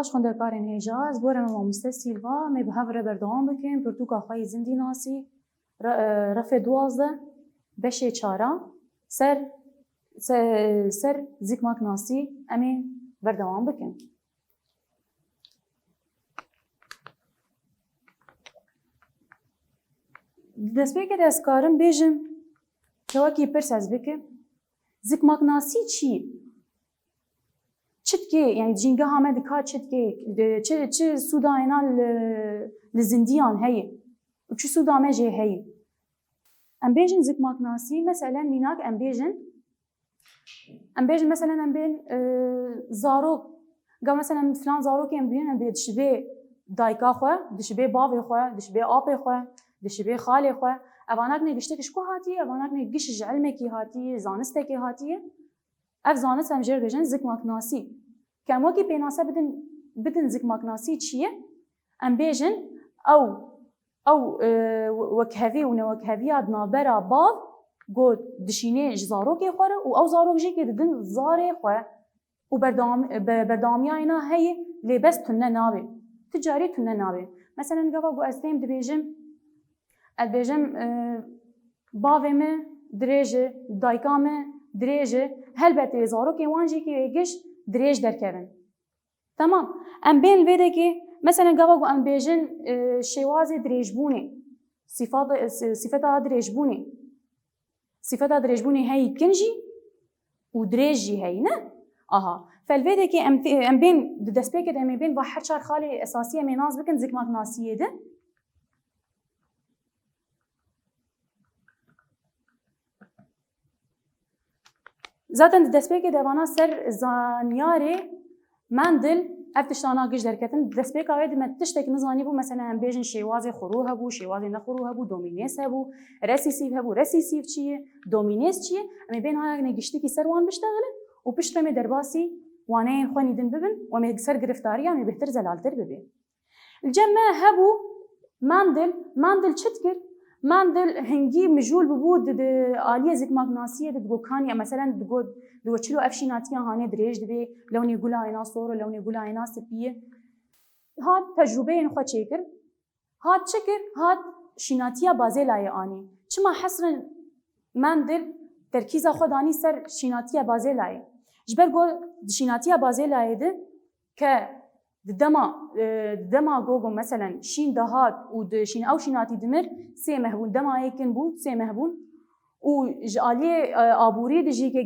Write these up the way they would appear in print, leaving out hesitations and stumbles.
باش خوندەکارên hêja ez borem mamoste Silva me bi hev re berdewam bikin pirtûka xwe yê zindî nasî refê 12 beşê 4 ser zikmak nasî em ê berdewam bikin. Destpêkê de ez karim bêjim kewekî pirs ez bikim zikmak nasî çi ye? Çitkê yani jîngeha me dika çitkê çi sûdayena li zindiyan heye û çi sûda me jê heye. Em bêjin zikmak nasî meselen mînak em bêjin meselen em bên zarok ga meselen filan zarokê em bînin em bê dişibê dayika xwe, dişibê bavê xwe, dişibê apê xwe, dişibê xalê xwe evanak ne giştekî ji ku hatiye, evanak ne giş ji ilmekî hatiye, zanistekê hatiye. Ev zanist em jê re bêjin zikmak nasî. Ke em wekî pênase bidin zikmak nasî çi ye? Em bêjin ew wekhevî û newekheviya di navbera bav got dişînê ji zarokê xwe re û ew zarok jî kê didin zarê xwe û berdewamiyayê heye lêbes tune nabe. Ti carî tune nabe. Meselen gava got ez têm dibêjim ez bêjim bavê me dirêj e, dayika me dirêj e, helbetê zarokên wan jî kê giş dirêj derkevin. Tamam. Em bên vêdekê meselen gava got em bêjin şêwazê dirêjbûnê, sîfeta dirêjbûnê. Sîfeta dirêjbûnê heyî kin jî û dirêj jî heyî ne? Aha. Fel vêdekê em bên di destpêkê de em ê bên va her çar xalê esasî em ê nas bikin zikmak nasîyê de. Zaten di destpêkê de vana ser zanyarê Mendel ev tiştana giş derketin destpêka wê de me tiştekî nizanî bû meselen em bêjin şêwazê xurû hebû, şêwazê nexurû hebû, domînês hebû, resîsîv hebû, resîsîv çi ye, domînês çi ye? Em ê bên haya ne giştekî ser wan bişteğinin û pişt re me derbasî waneyên xwe nîdin bibin û em ê ser gireftariya me bêhtir zelaltir bibe. Li cem me hebû Mendel çi dikir? Mendel hingî mijûl bibû di aliyê zikmak nasîyê de digot kaniya meselen digot çilo ev şînatiya hanê dirêj dibe, lewnê gula hêna sor û lewnê gula hêna spî. Hat tecrûbeyên xwe çêkir. Hat çi kir? Hat şînatiya bazêlayê anî. Çima hesrin Mendel terkîza xwe danî ser şînatiya bazêlayê. Ji ber got di şînatiya bazêlayê de ke di dema gogo meselen şîn dahat û di ew şînatî dimir sê mehbûn demayê kin bû sê mehbûn û ji aliyê aborî de jî ke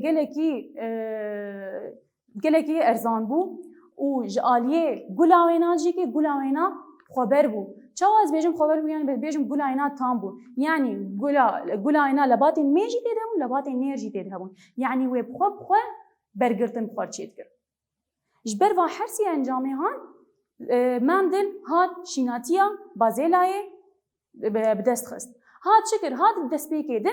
gelekî erzan bû û ji aliyê gula wêna jî ke gula wêna xweber bû. Çawa ez bêjim xweber bû yani bêjim gula wêna tam bû. Yani gula wêna lebatên mê jî tê de hebûn, lebatên nêr jî tê de hebûn. Yani wê xwe bergirtin xwar çê dikir. Ji ber va her sî encamê han Mendel hat şînatiya bazêlayê bi dest xist. Hat çi kir? Hat destpêkê de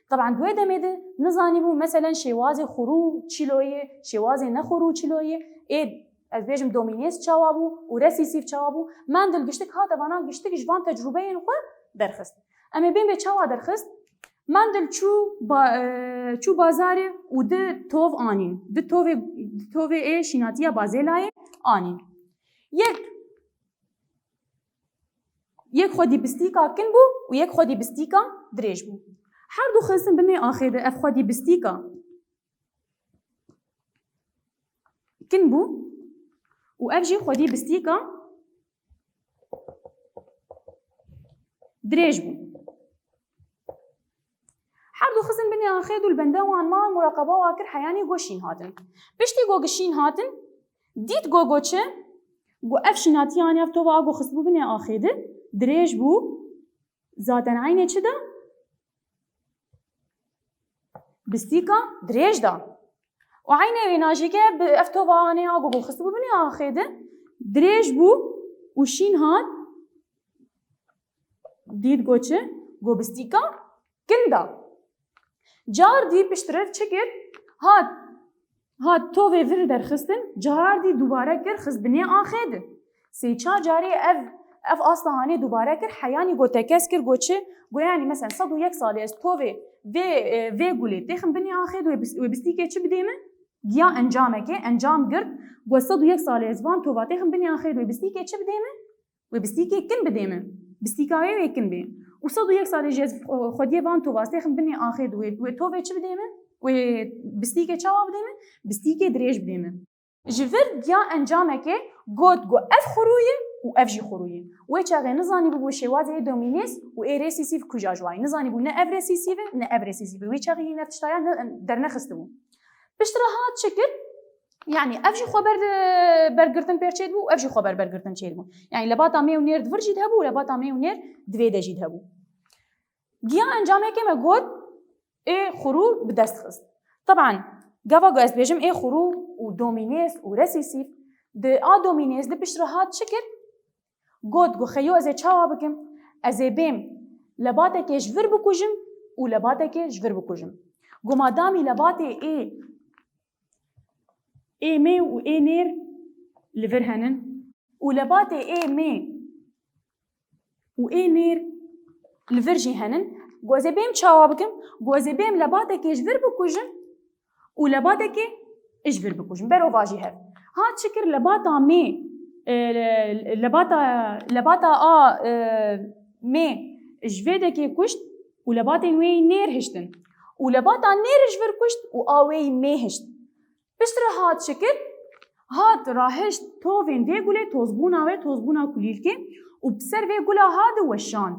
taban duê demê de nizanî bû meselen şêwazê xurû çîloyê, şêwazê nexurû çîloyê ê ez bêjim domînês çawa bû û resîsîv çawa bû. Mendel giştik hat evana giştik ji van tecrûbeyên xwe derxist. Em ê bên vê çawa derxist? Mendel çû bazarê û di tov anîn. Di tovê ê şînatiya bazêlayê anîn. Yek xwedî bistîka kin bû û yek xwedî bistîka dirêj bû. Her du xistin binê axê de ev xwedî bistîka kin bû û ev jî xwedî bistîka dirêj bû. Her du xistin binê axê dû li benda wan mal muraqeba wa kir heyanî goşîn hatin. Piştî go gişîn hatin dît go çi? Go ev şînatiyan ev tova go xist bû binê axê de dirêj bû zaten aynê çi da? Bistîka dirêj da. û aynê wêna jî ke ev tova anê a go xist bû binê axê de dirêj bû û şîn hat dît go çi? Go bistîka kin da. Car dî piştiriv çi kir? Hat tovê vir derxistin, car dî dubare kir xist binê axê de. Sê çar carê ev asla hanê dubare kir heyanî got tekez kir got çi? Got yani mesela 101 salê ez tovê vê gulê têxim binê axê de wê bistîkê çi bidê min? گیا انجامه که انجام گرد گو 101 سال ازوان توواتی هم بنی آخر و بستی که چه بدیمه و بستی که کن بدیمه بستی که آیه کن بی و 101 سال جز خودی وان توواتی هم بنی آخر و تو چه بدیمه و بستی که چه بدیمه بستی که دریج بدیمه جفر گیا انجامه که گو اف خرویه و اف جی خرویه و چه غیر نزانی بو شوازه دومینیس و ایرسیسیف کجا جوای نزانی بو نه افرسیسیف نه افرسیسیف و چه غیر نفتشتایا در نخسته بو بشتراهات شكل يعني افجي خبر برگرتن پرچید بو افجي خبر برگرتن چید بو يعني لباتا مي ونير دفر جيد هبو لباتا مي ونير دويده جيد هبو گيا انجامه كما قد اي خرو بدست خست طبعا قفا قاس بيجم اي خرو ودومينيس ورسيسيف د دومينيس د بشتراهات شكل قد قو خيو ازي چاوا بكم ازي بيم لباتا كي جفر بكوجم و لباتا كي جفر بكوجم قو مادامي لباتي اي مي و اي نير لفر هنن ولباتي اي مي و اي نير لفر جي هنن غوزي بيم تشاوا بكم غوزي بيم لباتي كي جفر بكوجن ولباتي كي اجفر بكوجن برو فاجي هر هات شكر لباتا مي لباتا مي جفيده كي كشت ولباتي وي نير هشتن ولباتا نير جفر كشت و اوي مي هشت بشتر هات شكل هات راهش توفين في قولي توزبونا كليلكي وبسر في قولا هاد وشاند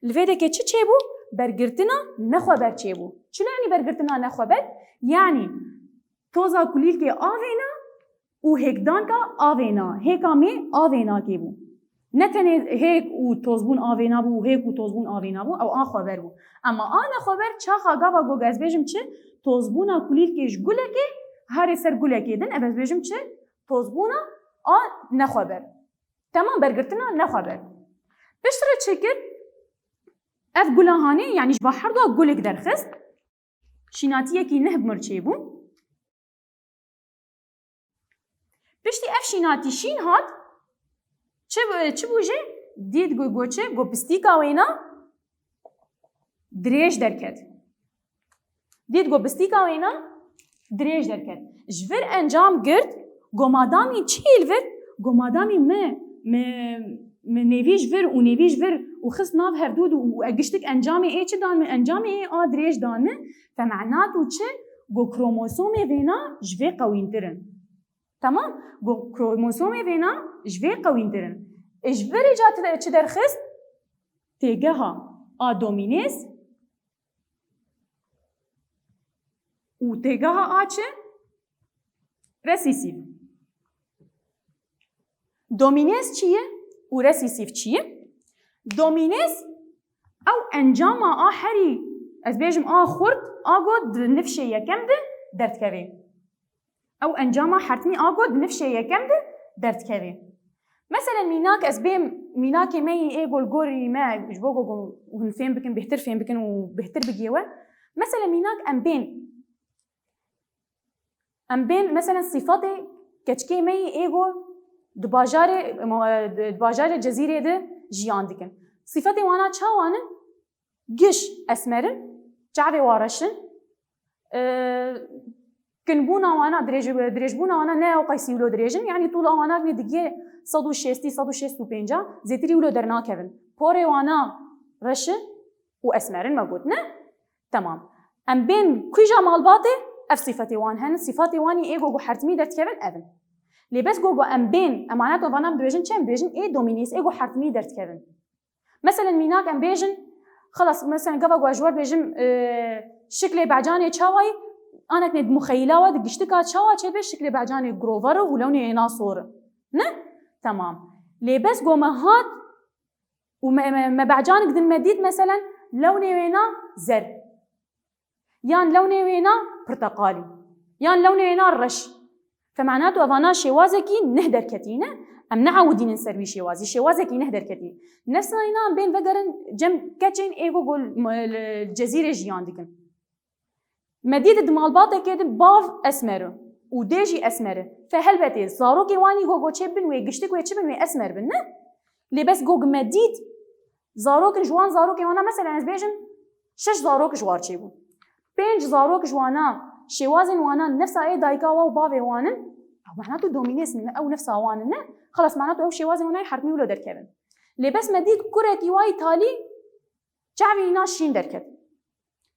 الفيدا كي تشيبو برگرتنا نخبر تشيبو شو يعني برگرتنا نخبر يعني توزا كليلكي آوينا و هيكدانكا آوينا هيكا مي آوينا كيبو نتنه هيك و توزبون آوينا بو هيك و توزبون آوينا بو او خبر بو اما خبر چاخا گاوا گو گاز بيجم چه توزبونا كليلكي جگولكي هاري سر گولكي دن ابز بيجم چه توزبونا نخبر تمام برگرتنا نخبر بشتر چكر اف گولاهاني يعني جبا حردا گولك درخست شيناتيه كي نهب مرچي بو بشتي اف شيناتي شين هات چه بوجه دید گو چه گو بستيكا وينا دريج دركت دید گو بستيكا وينا دريج دركت جفر انجام گرد گو مادامي چيل ور گو مادامي me neviş ver u neviş ver u خص ناف هردود و اگشتك انجامي اي چه دان انجامي اي دريج دان فمعناته چه گو كروموسومي وينا جوي قوينترن تمام گو كروموسومي وينا جوي قوينترن اجبر جات چه درخص تيجها دومينيس و تيجها چه رسيسيف دومينيس چیه و رسيسيف چیه دومينيس او انجام هری از بيجم خورد آگود نفشه یکم ده درد کوي او انجام حرتمي آگود نفشه یکم ده درد کوي مثلا ميناك از بيم ميناك مي ايغول غوري ما جبوغو ونفهم بكن بهتر فهم بكن وبهتر بجيوه مثلا ميناك ام بين مثلا صفاتي كتشكي مي ايغو دباجار جزيره ده جيان دكن صفاتي وانا چاوانن گش اسمرن جعبي وارشن كنبونا وانا دريجبونا وانا نا قيسي ولو دريجن يعني طول وانا في دقيقه 165 زيتري ولو درنا كيفن بوري وانا رش واسمرن موجود نه تمام ام بين كوجا مالباطي اف صفاتي وان هن صفاتي واني ايغو حرتمي درت كيفن اذن لي بس جوجو ام بين امانات وانا بريجن چم بريجن اي دومينيس ايغو حرتمي درت كيفن مثلا ميناك ام بيجن خلاص مثلا قفا جواجور بيجم شكل بعجاني تشاوي انا كنت مخيله ود قشتكا تشاوا تشبه شكل بعجاني جروفر ولوني ناصور نه تمام لي بس جو مهات وما بعجانك دن مديد مثلا لوني وينا زر يان لوني وينا برتقالي يان لوني وينا الرش فمعناته افانا شوازكي نهدر كتينه ام نعودين نسوي شوازكي نهدر كتين نفسنا هنا بين فقرن جم كاتشين ايغو قول الجزيره جيان ديكن مديد دمالباطه كده باف اسمر وديجي اسمر فهلبتي زاروكي واني غوغو تشبن ويغشتك ويتشبن وي اسمر بن لي بس غوغ مديد زاروك جوان زاروكي وانا مثلا از بيجن 6 زاروك جوار تشيبو 5 زاروك جوانا شوازن وانا نفس اي دايكا و بافي وانن معناته دومينيس او نفس وانن خلاص معناته او شوازن وانا حرمي ولا دركبن لي بس مديد كرتي واي تالي جعبي ناشين دركب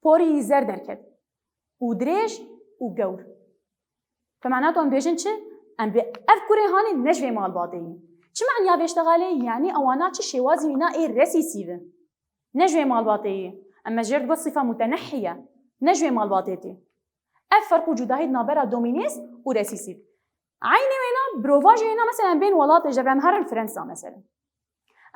بوري زر دركب ودريج وجور فمعناته ام بيجن چه ام بافكري هاني نجوي مال باطي چه معنى بيشتغالي يعني اوانا چه شوازي وينا اي ريسيسيف نجوي مال باطي اما جرد قد صفه متنحيه نجوي مال باطيتي فرق وجودها نابرا دومينيس وريسيسيف عيني وينا بروفاج وينا مثلا بين ولات جبر امهرن فرنسا مثلا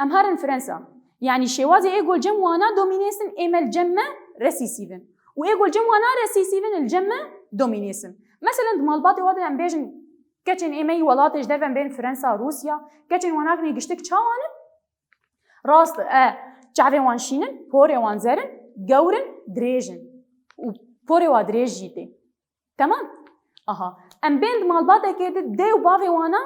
امهرن فرنسا يعني شوازي ايقول جم وانا دومينيسن ايمل جمه ريسيسيفن وايقول جم وانا ريسيسيفن الجمه دومينيسن مثلا مال باطي وادا ام بيجن كاتشن ايمي ولات جدفن بين فرنسا وروسيا كاتشن وانا كني قشتك تشاوان راست جعبي وانشينن بوري وانزرن جورن دريجن وبوري وادريجيتي تمام اها ام بين مال باطي كده دي وبافي وانا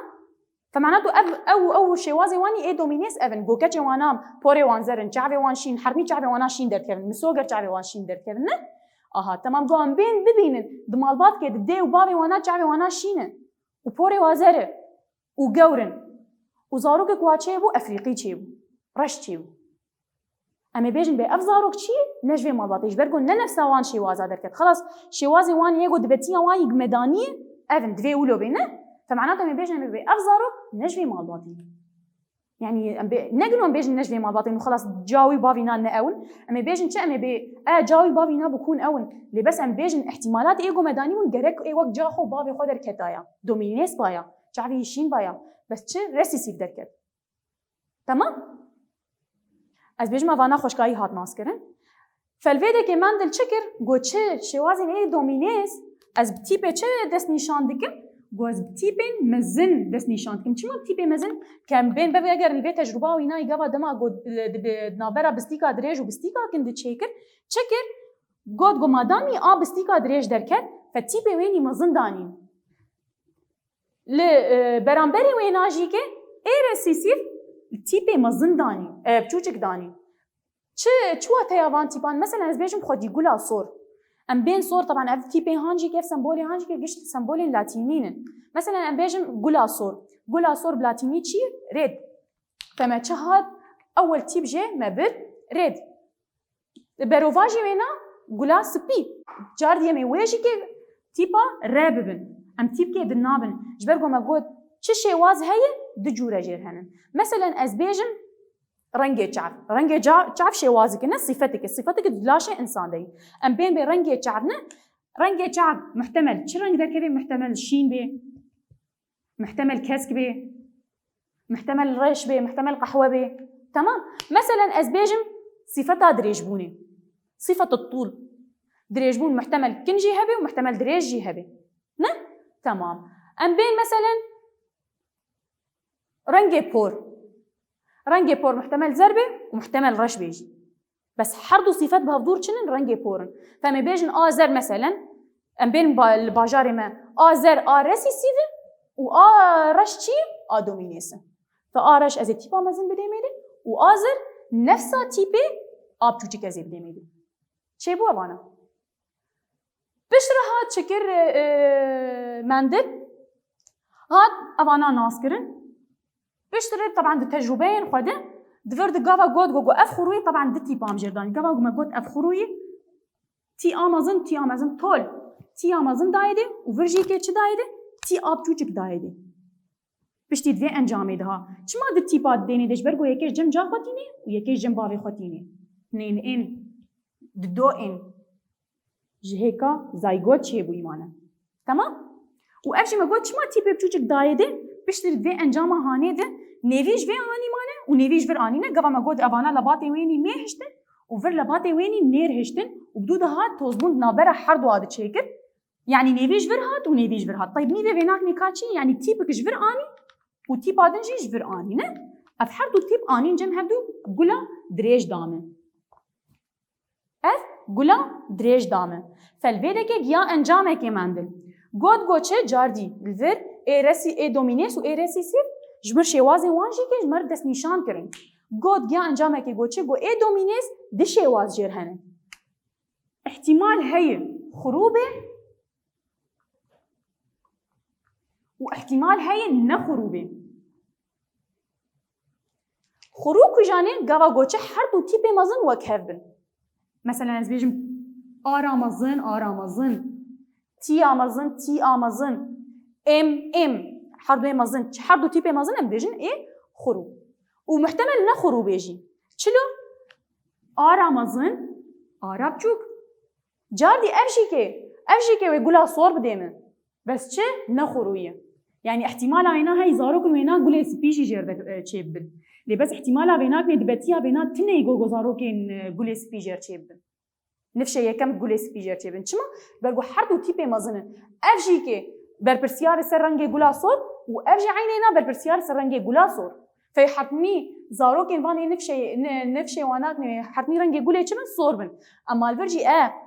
فمعناته او شوازي واني اي دومينيس افن جو كاتشي وانا بوري وانزرن جعبي وانشين حرمي جعبي وانا شين دركبن مسوغر جعبي وانشين دركبن اها تمام جو ام بين ببينن دمال باط كده دي وبافي وانا جعبي وانا شين وبوري وازره وجورن وزاروك كواتشي بو افريقي تشيبو رش تشيبو اما بيجن بي افزاروك تشي نجوي مال باطيش برقون نفس وان شوازا دركت خلاص شوازي وان يجو دبتيا وان يقمداني افن دفي ولو بينه فمعناته ما بيجن بي افزاروك نجوي مال باطي يعني نقولون بيجن نجوي مال باطي انه خلاص جاوي بافينا ناول اما بيجن شا اما بي جاوي بافينا بكون اول اللي بس ام بيجن احتمالات ايجو مداني من جرك اي وقت جاخو بافي خو دركتايا دومينيس بايا جاوي شين بايا بس تش ريسيسيف دركت تمام از بيجما وانا خوشكاي هات ناسكرن فالفيدا كي ماندل تشكر جو تش شوازين اي دومينيس از بتيبه تش دس نيشان دكم گوز تیپین مزن دست نشان کم چی ما تیپ مزن کم بین ببی اگر الوی تجربه و اینای گاوا دما گود نابرا بستیکا دریج و بستیکا کند چکر گود گو مادامی آب بستیکا دریج درکت فتیپ وینی مزن دانی ل برانبری ویناجی که ایر سیسیف تیپ مزن دانی بچوچک دانی چه تیاوان تیپان مثلا از بیشم خودی گلا صور ام بين صور طبعا اف تيبي هانجي كيف سمبولي هانجي كيف قشت سمبولين لاتينيين مثلا ام بيجم قولا صور بلاتيني تشي ريد فما تشهد اول تيب جي ما بد ريد بروفاجي وينا قولا سبي جاردي مي ويجي كيف تيبا راببن ام تيب كي دنابن جبرقو ما قود تشي واز هي دجوره جير هنن مثلا از بيجم رنگه چعب شوازك نه صفتك دلاشة انسان دی ام بين بي رنگه چعب نه رنگه چعب محتمل چه رنگ در که محتمل شین بي محتمل كسك بي محتمل رش بي محتمل قهوه بي تمام مثلا از بيجم صفتها دريجبوني صفة الطول دريجبون محتمل كنجي هبي ومحتمل دريجي هبي نه تمام ام بين مثلا رنگه پور محتمل ضربه ومحتمل رش بيجي بس حردو صفات بهفدور چنن رنگه پورن فما بيجن زر مثلا ام بين الباجاري ما زر ريسيسيف و رش چي دومينيسن رش از تيبا مزن بده ميده و زر نفسا تيبه بچوچك از بده ميده چه بو ابانا بشرها چكر مندل هاد ابانا ناسكرن بشتري طبعا التجربين خده دفرد جافا جود جو اف خروي طبعا دتي بام جردان جافا ما جود اف خروي تي امازون تول تي امازون دايده وفرجي كي تش دايده تي اب چوچك دايده بشتي دي انجامي ده چما دتي باد ديني دش برگو يكيش جم جا خطيني ويكيش جم باوي خطيني نين ان دو ان جهيكا زايغوت شي بو ايمانه تمام وافشي ما جود چما تي بچوچك دايده بشتري دي انجام هاني ده نيفيج في اني مانه ونيفيج فر اني نه قبل ما قد ابانا لباتي ويني مي هشتن وفر لباتي ويني نير هشتن وبدود هات توزبون نابره حرد واد تشيكر يعني نيفيج فر هات ونيفيج فر هات طيب نيفي فيناك نيكاتشي يعني تيبك جفر اني وتيب ادنجي جفر اني نه اف حرد وتيب اني جم هبدو قلا دريج دامه اف قلا دريج دامه فالفيدك يا انجامك مندل قد گوچه جاردي الفر اي دومينيس و اي ريسيسيف جمر شوازي وانجي كي جمر دست نشان كرن قد جا انجامه كي گوچه گو اي دومينيس دي شواز جير هنن احتمال هي خروبه واحتمال هي نخروبه خروب كجاني قاوا قوتش حردو تيبي مزن وكهبن مثلا از بيجم آرامزن تي آمزن ام حردو مزن حردو تيبي مزن ام بيجن ايه خروب ومحتمل نخروب يجي چلو آرامزن آرابچوك جاردي افجيكي ويقولها صور بديمه بس چه نخرويه يعني احتمال عينا هاي زاروكن وينا قولي سبيشي جير تشيبن لي بس احتمال بينات ندبتيها بينات تني جو زاروكن قولي سبيجر تشيبن نفشي يكم قولي سبيجر تشيبن چما برغو حردو تيبي مازن افجيكي بربرسيار سرنگي قولا صور وافجي عينينا بربرسيار سرنگي قولا صور في حرمي زاروكن واني نفشي وانات حرمي رنگي قولي چمن صور بن اما الفرجي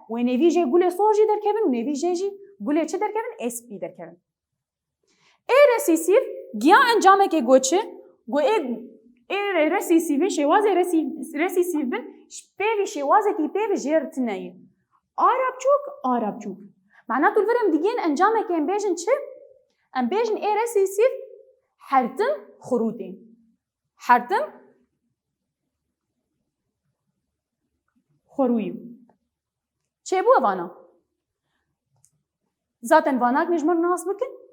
ويني جي قولي صور جي در كيفن ونيفي جي قولي چه در كيفن اس بي در كيفن اي رسيسيف گيا انجامه كي گوچه گو اي رسيسيف شوازه رسيسيف بن بيبي شوازه كي بيبي جير تناي آرابچوك معناته الفرم ديجين انجامه كي امبيجن چه امبيجن اي رسيسيف حرتم خروتين حرتم خرويو چه بو وانا ذاتن واناك نجمر ناس بكن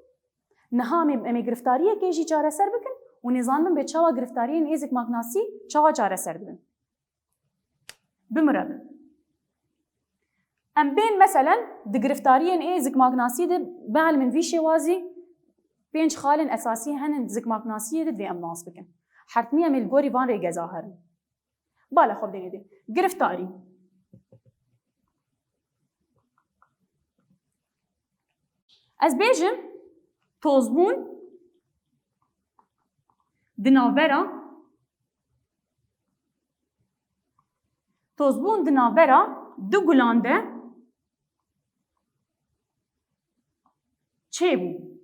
نهامي امي گرفتاریه که جی چاره سر بکن و نظام من به چاوا گرفتاری نیزک مغناطیسی چاوا چاره سر بکن بمرد ام بین مثلا د گرفتاری نیزک مغناطیسی ده بعل من وی شوازی بینج خالن اساسی هن زک مغناطیسی ده ام ناس بکن حتمی ام الگوری وان ری ظاهر بالا خود دیگه گرفتاری از بیجم توزبون دناورا دو گلانده چه بو؟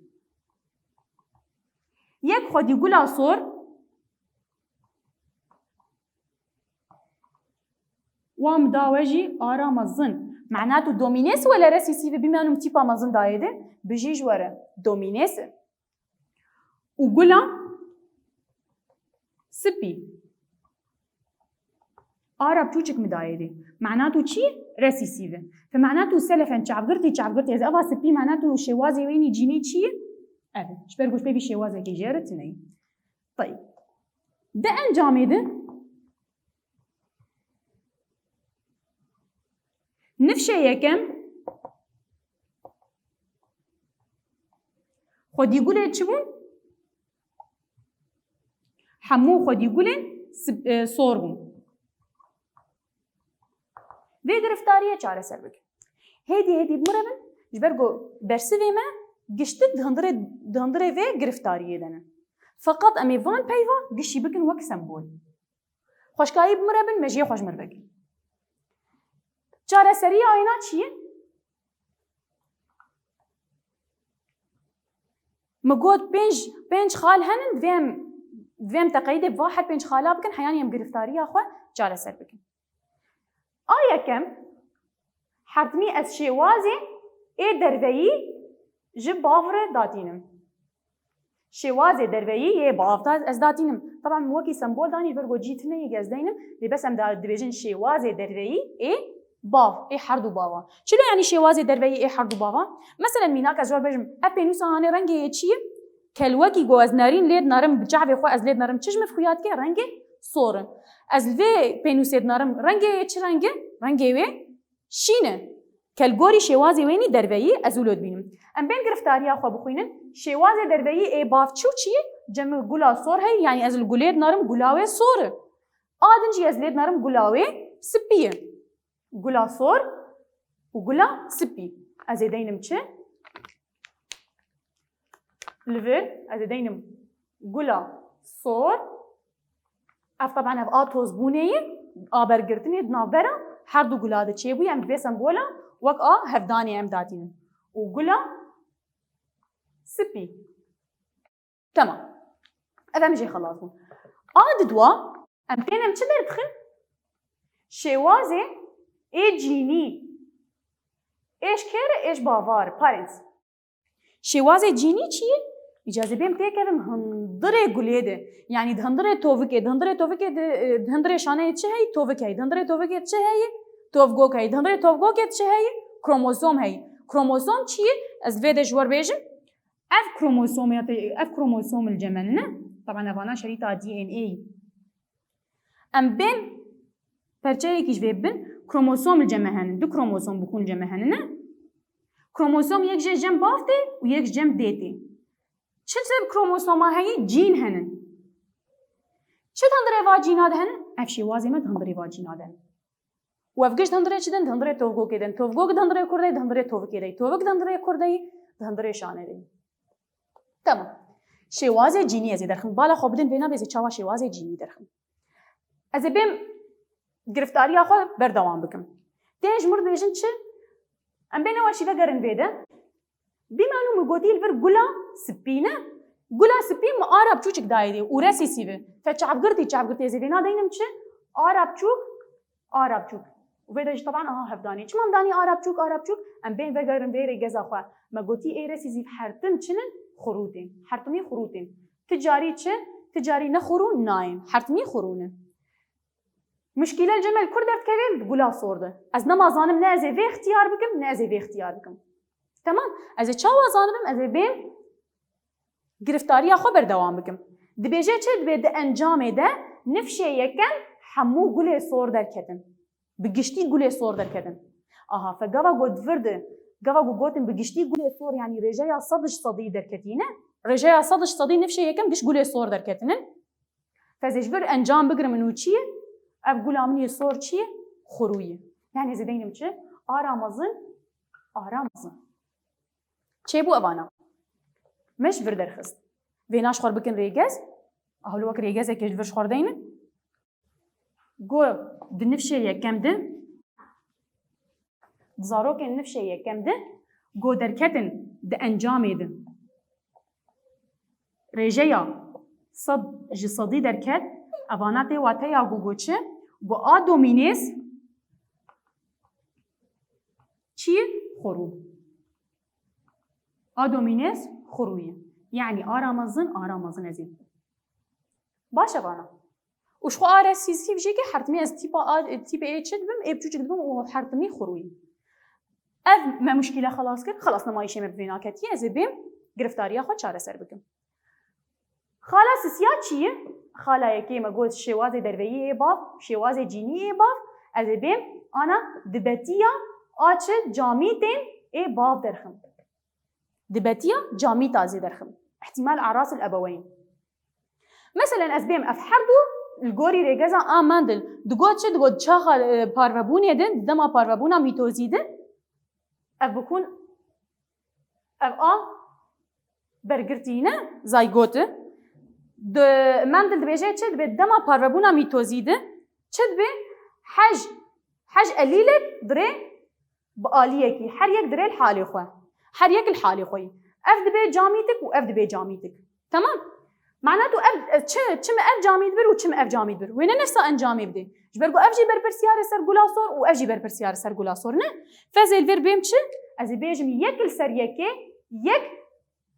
یک خودی گلا سور وام داوجي آرامزن معناته دومينيس ولا رسيسيف بما انه تيبا مزن دايده بيجي جواره دومينيس وقولا سبي آراب چوچك مدايدي معناته چي رسيسيف فمعناته سلفا چعبقرتي از اوا سبي معناته شوازي ويني جيني چي شبر قوش بيبي شوازي كي جيرتني طيب ده انجامي ده نفشه يكم خود يقولي چبون حمو خود يقولي صوربون في گرفتاریه چاره سر بکن هيدي بمربن جبرگو برسوی ما گشتك دهندره في گرفتاریه دنه فقط امی وان پیوا گشی بکن وک سمبول خوشکایی بمربن مجیه خوش مربکن چاره سری آینا چیه؟ مقود بینج خال هنن دویم تقیید بواحد بینج خالا بکن حیانی هم گرفتاری آخوا چاره سر بکن آیا کم حرتمی از شوازی ای درویی جب باور داتینم شوازی درویی ای باور از داتینم طبعا موکی سمبول دانی برگو جیتنه یک از دینم لی بس هم دویجن شوازی درویی ای باف ای حردو باوا چلو یعنی شوازی درویی ای حردو باوا مثلا میناک از جواب بجم اپینوس هانه رنگی چیه کلوکی گو از نارین لید نارم بجعبه خو از لید نارم چشم خویات که رنگی صورن از وی پینوسید نارم رنگی چه رنگی وی شینه کلگوری شوازی وینی درویی از ولود بینم ام بین گرفتاری خو بخوینن شوازی درویی ای باف چیه جمع گلا صور هی یعنی از الگولید نارم گلاوه صوره آدنجی از لید نارم گلاوه سپیه گلا صور و گلا سپی از دینم چه لفر از دینم گلا صور اف طبعا اف آتوز بونهی آبرگرتنی دنابرا هر دو گلا ده چه بوی ام بسم بولا وک هفدانی ام داتین و گلا سپی تمام افهم جي خلاص دوا ام تينم چه در بخن شوازه ای جینی ایش کره ایش باوار پارنس شوازه جینی چیه اجازه بیم تکم هندره گلیده یعنی هندره توفکه هندره شانه چه هی توفکه هی هندره توفکه چه هی توفگوک هی هندره توفگوک چه هی کروموزوم هی کروموزوم چیه از ویدش ور بیجم اف کروموزوم الجمل نه طبعا افانا شريط دي ان اي ام بين برچه کیش بین کروموزوم الجمع هن دو کروموزوم بکن جمع هن نه کروموزوم یک جم بافته و یک جم دیتی چه سب کروموزوم هایی جین هنن چه تندره واجیناد هن افشی وازیمت تندره واجیناد هن و افگش تندره چدن تندره توفگو کدن توفگو تندره کرده تندره توفکی دی توفک تندره کرده تندره شانه دی تمام شواز جینی از درخم بالا خوب بدن بینا بیزی چاوا شواز جینی درخم از بیم گرفتاری آخو بردوام بکم تیج مرد بیشن چه ام بین واشی وگرن بیده بیمانو مگودی الور گلا سپینه گلا سپین ما آراب چوچک دایدی و رسی سیوه فچعب گرتی از بینا دینم چه آراب چوک و بیدش طبعا هفدانی چه مام دانی آراب چوک ام بین وگرن بیره گز آخو مگودی ای رسی زیف حرتم چنن حرتمی خروتین تجاری چه تجاری نخورون نایم حرتمی خورونه مشكلة الجمل كل درت كذا بقولها صورده از نما زانم نازي في اختيار بكم تمام از چاوا زانم از بیم گرفتاری خبر دوام بكم دبيجه چه دبي ده انجام ده نفشه يكن حمو قولي صور در كتن بگشتي قولي صور در كتن فقوا قد فرد قوا قوتن بگشتي قولي صور يعني رجايا صدش صدي در كتينه رجايا صدش صدي نفشه يكن قش قولي صور در كتنن فزجبر انجام بگرم منو چيه اف گلامنی صور چیه؟ خرویه یعنی زدینم چه؟ آرامازن چه بو اوانا؟ مش بردر خست ویناش خور بکن ریگز اهلو وک ریگز اکیش ورش خوردینه گو دنفشه یکم ده زاروک نفشه یکم ده گو درکتن ده انجامی ده رجایا صد جسدی درکت اوانات واته یا گوگوچه گو آ دومینیس چیه؟ خرو آ دومینیس خرویه یعنی آرامازن ازید باشه بانا وش خو آره سیزی بجی که حرتمی از تیپ ای چه دبم ای بچوچ دبم و حرتمی خرویه اف ما مشکله خلاص کرد خلاص نمایشه مبینا کتیه از بیم گرفتاری خود چاره سر بکم خاله سیا چیه؟ خاله یکی مگوز شواز درویی باف شواز جینی باف از بیم آنا دبتیا آچه جامیتیم ای باف درخم دبتیا جامی تازی درخم احتمال اعراس الابوین مثلا از بیم اف حردو الگوری ریگزا آماندل دگود چاخا پاروبونه دن دما پاروبونا میتوزیدن اف بکون اف برگرتینه زایگوته مندل دبیجه چه دبی دما پاروبونا میتوزیده چه دبی حج قلیلک دره بآلیه کی هر یک دره الحالی خواه هر یک الحالی خوی اف دبی جامیتک و اف دبی جامیتک تمام معناته اف چم اف جامید بر و چم اف جامید بر وینه نسا انجامی بده جبرگو اف جی بر پرسیار سر گلاسور و اف جی بر پرسیار سر گلاسور نه فزل بر بیم چه از بیجم یک سر یکی یک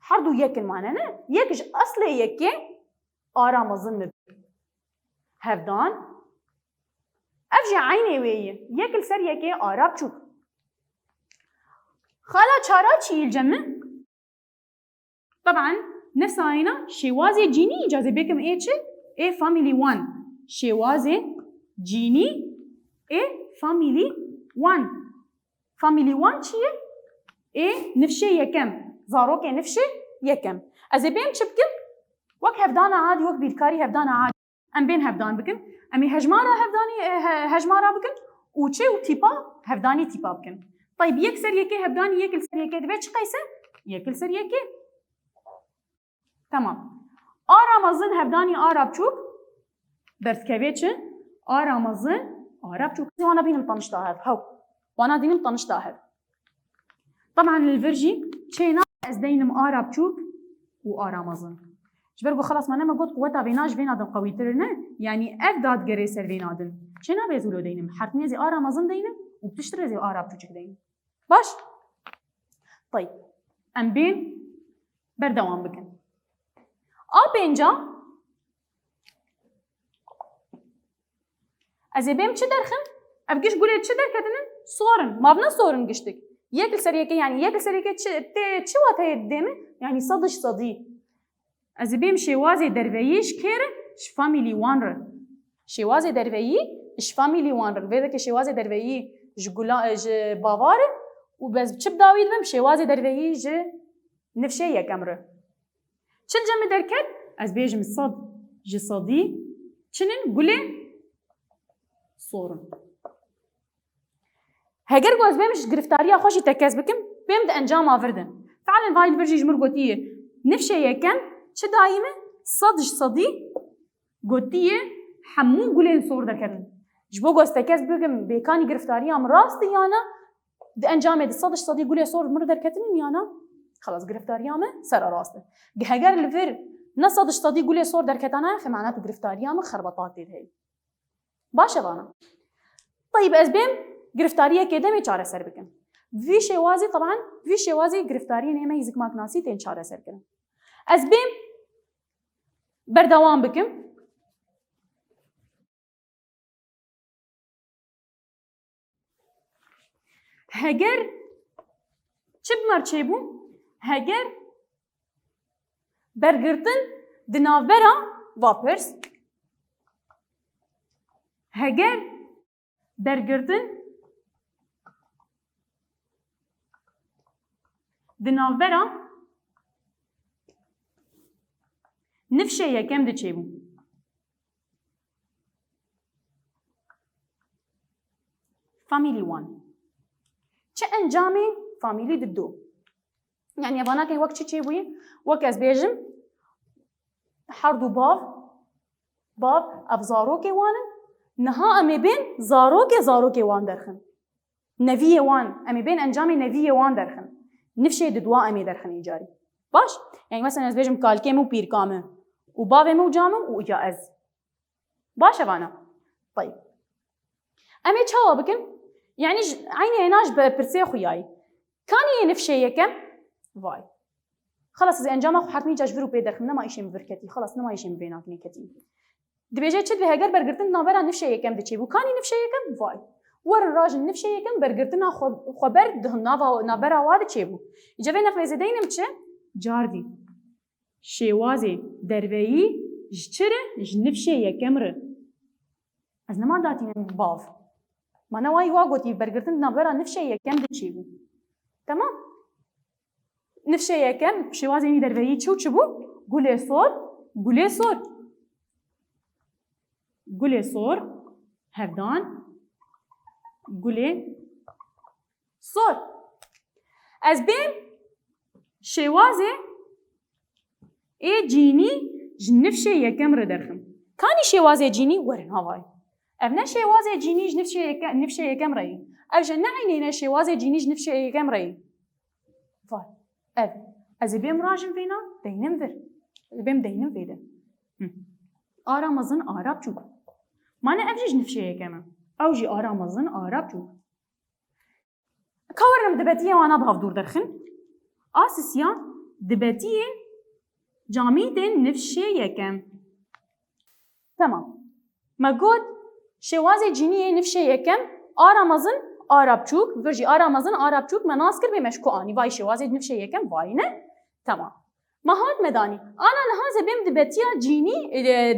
هر دو یک معنی نه یکش اصل یکی آرامازن مب هفدان افجي عيني ويه ياكل سر ياكي آراب چوك خالا چارا چي الجمع طبعا نساينا شوازي جيني اجازة بكم ايه چه ايه فاميلي 1 شوازي جيني ايه فاميلي 1 فاميلي 1 چيه ايه نفشه يكم زاروك نفشه يكم ازبيم چبكم وك هفدان عادي وك بيدكاري هفدان عادي ام بين هفدان بكن امي هجمارا بكن وچه و تيبا هفداني تيبا بكن طيب يكسر يكي هفداني يكل سر يكي دبي چه قيسه يكل سر يكي تمام آرامازن هفداني آراب چوك برسكوي چه آرامازن آراب چوك وانا بينم طنشتاهر هاو وانا دينم طنشتاهر طبعا الفرجي چينا از دينم آراب چوك و آرامازن جبرگو خلاص ما قلت قوتا بيناش بينادن قوي ترنه يعني اف داد جري سر بينادن چنا بيزولو دينم حرتني زي آرامازن دينم وبتشتري زي آراب چوچك دينم باش طيب ام بين بردوام بكن A pênca ez ê bêm çi derxim? Ev giş gulê çi derketinin? Sorin. Mavna sorin giştik. Yek li ser yekê yani yek li ser yekê çi wat heye didê min? Yani sadiş sadî. Ez ê bêm şêwazê derveyî ji kê re? Ji famîlî wan re. Şêwazê derveyî ji famîlî wan re. Vê veke şêwazê derveyî ji bavar e û bez çi dawî dibim şêwazê derveyî ji nifşê yekem re. Çil cemê derket? Ez bêjim sad ji sadî çinin gulê sorin. Heger ku ez bêm ji giriftariya xwe jî tekez bikim, bêm di encama virdin. Fealen vayî li vir jî ji min gotiye nifşê yekem çi dayî me? Sad ji sadî gotiye hemû gulên sor derketin. Ji bo ku ez tekez bikim bêkanî giriftariya min rast yana di encamê di sad ji sadî gulê sor mir derketinin yana xelas giriftariya me sera rast e. Heger li vir ne sad ji sadî gulê sor derketane xemana tu giriftariya min xerbetatê de heye. Baş e vana. طيب ez bêm giriftariyekê demê çareser bikim. Vî şêwazê taban vî şêwazê giriftariyên ême hîzikmaknasî tên çareser kirin. Ez bêm berdewam bikim. Heger çi bimer çêbû? Heger bergirtin di navbera vapirs. Heger bergirtin di navbera nifşê yekem de çêbû. Famîlî wan. Çi encamê famîlî diddo. Yani evanakê wek çi çêbûyî? Wek ez bêjim herd û bav ev zarokê wan in. Niha em ê bên zarokê wan derxin. Neviyê wan, em ê bên encamê neviyê wan derxin. Nifşê di dua em ê derxin îcarî. Baş? Yani mesela ez bêjim kalkê min û pîrka min û bavê min û ca min û ya ez. Baş evana? طيب. Em ê çawa bikin? Yani aynı hêna ji pirsê xuyayî. Kaniyê nifşê yekem? Vay. Xelas ez encama xwe hertimî ca ji vir û pê derxim nema îşê min vir ketî. Xelas nema îşê min vê nakinê ketî. Dibêje çi divê heger bergirtin navbera nifşê yekem diçêbû. Kanî nifşê yekem? Vay. Werin rajin nifşê yekem bergirtina xweber di navbera wa diçêbû. Îca vê nexwêzê deynim çi? Cardî. Şêwazê derveyî ji çi re? Ji nifşê yekem re. Ez nema datînim bav. Mane wayî wa gotî bergirtin navbera nifşê yekem diçêbû. Tamam? Nifşê yekem şêwazê nî derveyî çi û çi bû? Gulê sor, gulê sor. Gulê sor, hevdan, gulê sor. Ez bêm şêwazê ê cînî ji nifşê yekem re derxim. Kanî şêwazê cînî werin havayê. Ev ne şêwazê cînî ji nifşê yekem re yî. Ev ji ne eynê ne şêwazê cînî ji nifşê yekem re yî. Vay. Ev. Ez ê bêm rajin vêna deynim vir. Bêm deynim vê de. Ara mezin ara bçûk. Mane ev jî ji nifşê yekem e. Ew jî ara mezin ara bçûk. Ka werin di betiyê wana bavdûr derxin. Asisiya di betiyê camî tên nifşê yekem. Tamam. Me got şêwazê cîniyê nifşê yekem ara mezin ara bçûk. Vir jî ara mezin ara bçûk me nas kir bê me ji ku anî. Vay şêwazê nifşê yekem vay ne? Tamam. Me hat me danî. Ana niha zebêm di betiya cînî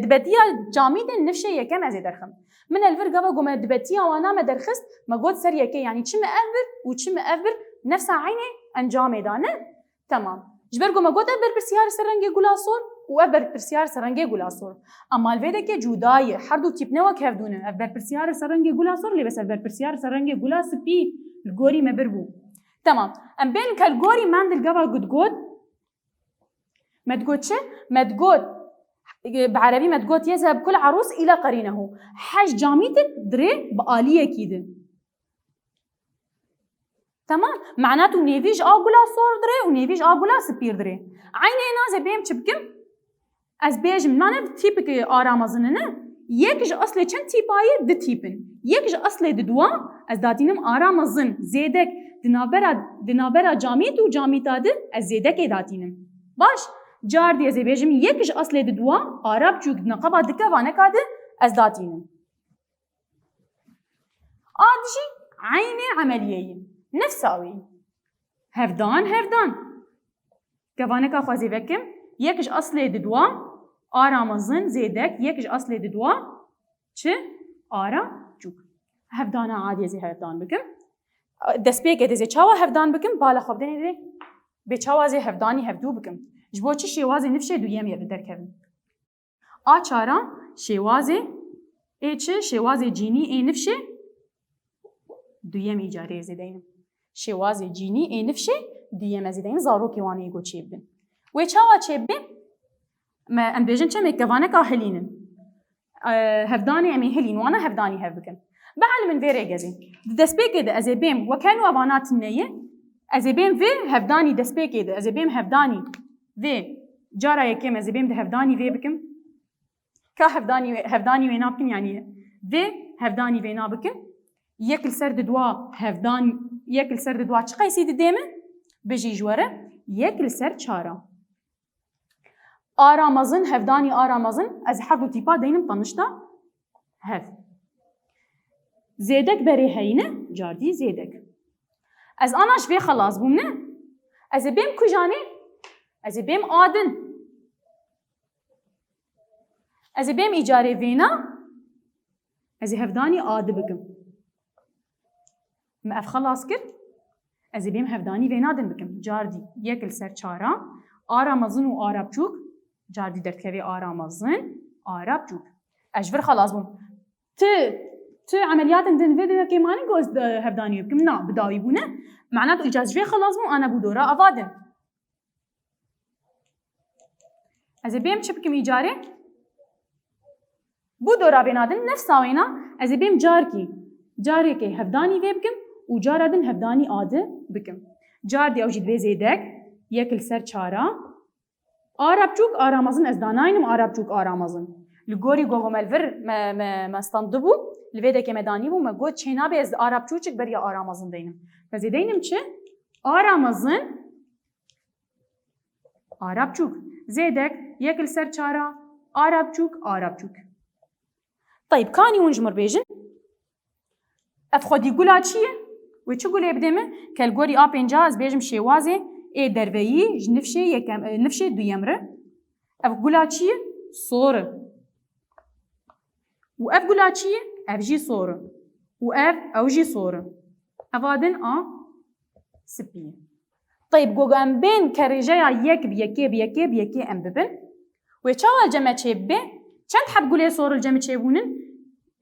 di betiya camî tên nifşê yekem ez ê derxim. Min elvir gava got me di betiya wana me derxist me got ser yekê yani çi me ev bir û çi me ev bir nefsa aynê encamê da ne? Tamam. Ji ber got me got ev berpirsiyar ser rengê gula sor û ev berpirsiyar ser rengê gula sor. Ama lvêdekê cuda ye her du tîp ne wek hevdûne. Ev berpirsiyar ser rengê gula sor lê bes ev berpirsiyar ser rengê gula spî li gorî me bir bû. Tamam. Em bên ke li gorî me dil gava got مدقوت شو؟ مدقوت بعربي مدقوت يذهب كل عروس إلى قرينه. حج جاميتك دري بآلية كيده. تمام؟ معناته نيفيج آقولا صور دري ونيفيج آقولا سبير دري. عيني نازي بيم شبكم از بيجم نانه تيبك آرامزننه يكج أصلي چند تيباية دي تيبن. يكج أصلي ددوا از داتينم آرامزن زيدك دنابرا جاميت و جاميتا ده از زيدك داتينم. باش جار دی ازی بیجم یکش اصل دوا آراب چوک نقبا دکه وانه کاده از داتینم. آدشی عین عملیه نفساوی. هفدان كوانه کا خوازی وکم یکش اصل دوا آرامزن زیدک یکش اصل دوا چه آرا چوک. هفدانا عادی ازی هفدان بکم. دست بیگ ادزی چاوا هفدان بکم بالا خوب دنیده به چاوا ازی هفدانی هفدو بکم. جبو چی شوازی نفشه دویم یه درکم. آچارا شوازی چه شوازی جینی ای نفشه دویم ایجاره زدیم. شوازی جینی ای نفشه دویم زدیم زارو کیوانی گو چی بدن. و چاوا چی بدن؟ ما انبیجن چه میکوانه که هلینن. هفدانی امی هلین وانا هفدانی هف بکن. بعد من ویره جزی. دست بکده از بیم و کنو آوانات نیه. از بیم وی هفدانی دست بکده از بیم هفدانی وی جارا یکم از بیم ده هفدانی وی بکم. که هفدانی وی نابکن یعنی وی هفدانی وی نابکن. یک سرد دوا هفدان یک سرد دوا چه قیسی دیمه؟ بجی جواره یک سر چارا. آرامزن هفدانی آرامزن از هر دو تیپا دینم تنشتا هف. زیدک بری هینه جاردی زیدک. از آنش وی خلاص بومنه. از بیم کجانی؟ از بیم آدن. از بیم ایجاره وینا. از هفدانی آد بکم. ما اف خلاص کرد. از بیم هفدانی وینا دن بکم. جاردی یک سر چارا. آرامزن و آراب چوک. جاردی درکوی آرامزن آراب چوک. اجبر خلاص بوم. تو عملیات دن ویدیو که مانی گوز هفدانی بکم نه بداوی بونه معناته اجازه خلاص بوم آنا بودورا آوادن. از بیم چه بکم ایجاره؟ بودورا بینادن نفس آوینا از بیم جاری که هفدانی وی بکم و جارادن هفدانی آده بکم. جار دی اوجید وی زیدک یک سر چارا آراب چوک آرامزن از داناینم آراب چوک آرامزن. لگوری گوگم الور مستندبو لویده که مدانی بو مگود چینا به از آراب چوچک بریا آرامزن دینم. پس دینم چه؟ آرامزن آراب چوک زیدک یک سر چارا آراب چوک. طيب كاني ونجمر بيجن افخدي قولا چیه؟ و چه قوله بدمه؟ كالقوري آبين جاز بيجم شوازي اي دربيي نفشه دويمره اف قولا چیه؟ صوره و اف قولا چیه؟ اف جي صوره و اف او جي صوره افادن سبيه. طيب قوغان بين كرجايا يك بيكي ام ببن و چاوال جمع چه ببه چند حب قوله صور الجمع چه بونن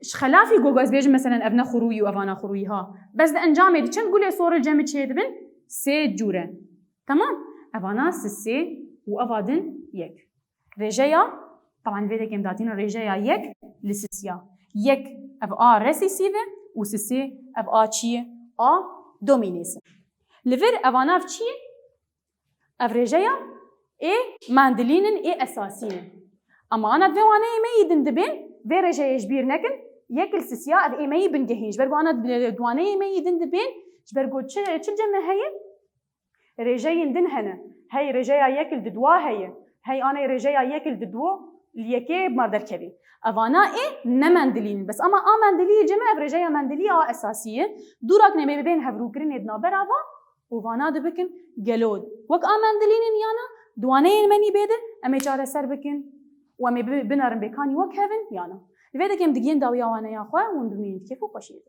اش خلافي قوغاز بيجم مثلا ابنا خروي و افانا خروي ها بس ده انجامه دي چند قوله صور الجمع چه دبن سه جوره تمام افانا سه و افادن يك رجايا طبعا فيدا كم داتين رجايا يك لسسيا يك اف ريسيسيفه و سه اف چيه دومينيسه لفر افانا اف چيه اف رجايا اي ماندلينن اي اساسينن اما انا دوانه ايمي دندبين فيرجا يجبير نكن ياكل سسيا اف ايمي بنجهين جبرغو انا دوانه ايمي دندبين جبرغو تشل جمع هي رجا يندن هنا هي رجا ياكل ددوا هي انا رجا ياكل ددوا ليكي بمردر كبي افانا اي نمندلين بس اما مندلي جمع رجا مندلي اساسيه دوراك نمي بين هفروكرين ادنا براوا وفانا دبكن جلود وك مندلين يانا دوانه مني بيده امي چاره سر بكن وامي بنارن بكاني وكهفن يانا لذا كم دقين داويا وانا يا اخوه ونبمين كيف وقشيد